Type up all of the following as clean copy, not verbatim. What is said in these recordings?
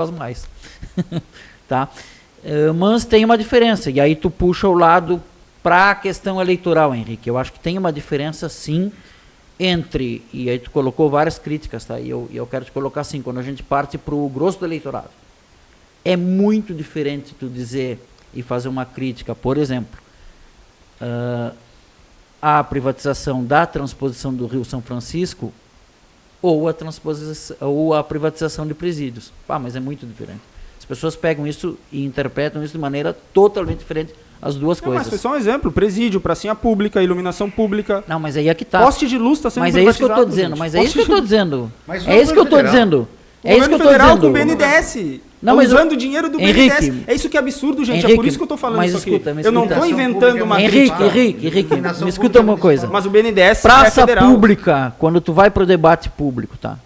faz mais. Tá? Mas tem uma diferença, e aí tu puxa o lado para a questão eleitoral, Henrique. Eu acho que tem uma diferença, sim, entre, e aí tu colocou várias críticas, tá? E eu quero te colocar assim, quando a gente parte para o grosso do eleitorado, é muito diferente tu dizer e fazer uma crítica, por exemplo, à privatização da transposição do Rio São Francisco ou a privatização de presídios. Mas é muito diferente. As pessoas pegam isso e interpretam isso de maneira totalmente diferente, as duas coisas. Mas foi só um exemplo, presídio, pracinha pública, iluminação pública. Não, mas aí é que tá. Poste de luz está sendo privatizado. Mas é isso que eu estou dizendo, mas é isso que eu estou dizendo. É isso que eu estou dizendo. É isso que eu estou dizendo. Com o BNDES. Não, mas usando o dinheiro do BNDES. É isso que é absurdo, gente. Henrique, é por isso que eu estou falando isso aqui. Escuta, eu não estou inventando uma crítica. Henrique, me escuta uma coisa. Mas o BNDES praça é federal. Pública, quando tu vai para o debate público, tá?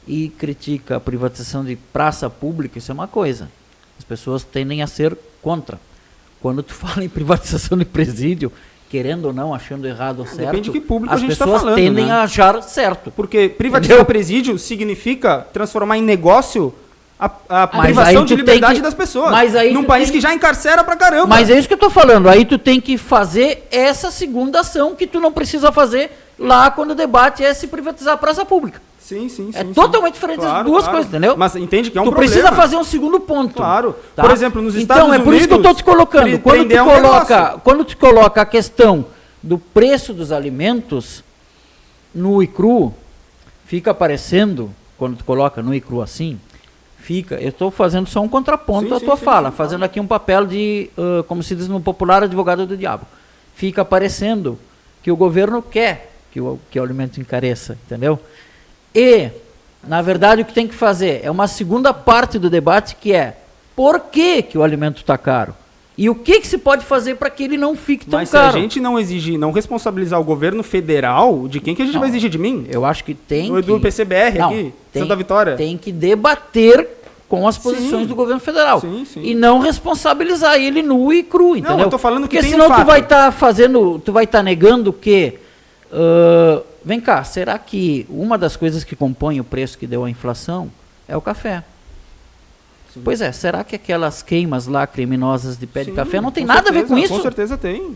E critica a privatização de praça pública, isso é uma coisa. As pessoas tendem a ser contra. Quando tu fala em privatização de presídio, querendo ou não, achando errado ou certo, depende de que público as a gente está pessoas falando, tendem né? a achar certo. Porque privatizar presídio significa transformar em negócio a privação de liberdade das pessoas. Num país que já encarcera pra caramba. Mas é isso que eu tô falando. Aí tu tem que fazer essa segunda ação que tu não precisa fazer lá quando o debate é se privatizar a praça pública. Sim. É totalmente diferente as duas coisas, entendeu? Mas entende que é um problema. Tu precisa fazer um segundo ponto. Claro. Tá? Por exemplo, nos Estados Unidos... Então, é por isso que eu estou te colocando. Quando tu coloca a questão do preço dos alimentos nu e cru, fica aparecendo, quando tu coloca nu e cru assim, eu estou fazendo só um contraponto à tua fala, fazendo aqui um papel de, como se diz no popular, advogado do diabo. Fica parecendo que o governo quer que o alimento encareça, entendeu? E, na verdade, o que tem que fazer é uma segunda parte do debate, que é por que o alimento está caro? E o que se pode fazer para que ele não fique tão caro? Mas se a gente não exigir, não responsabilizar o governo federal, de quem que a gente vai exigir? De mim? Eu acho que tem do PCBR aqui, Santa Vitória? Tem que debater com as posições do governo federal. Sim. E não responsabilizar ele nu e cru, entendeu? Não, eu tô falando que porque senão tu vai estar negando que... vem cá, será que uma das coisas que compõe o preço que deu a inflação é o café? Sim. Pois é, será que aquelas queimas lá criminosas de pé de café não tem nada a ver com isso? Com certeza tem.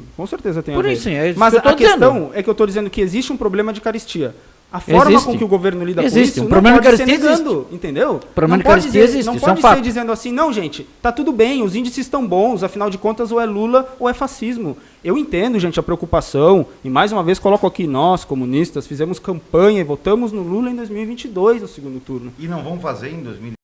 Por isso, é isso. Mas a questão é que eu estou dizendo que existe um problema de caristia. A forma com que o governo lida com isso não pode ser negando, entendeu? O problema de caristia existe, não pode ser dizendo assim, não, gente, tá tudo bem, os índices estão bons, afinal de contas ou é Lula ou é fascismo. Eu entendo, gente, a preocupação, e mais uma vez coloco aqui, nós, comunistas, fizemos campanha e votamos no Lula em 2022, no segundo turno. E não vão fazer em 2022?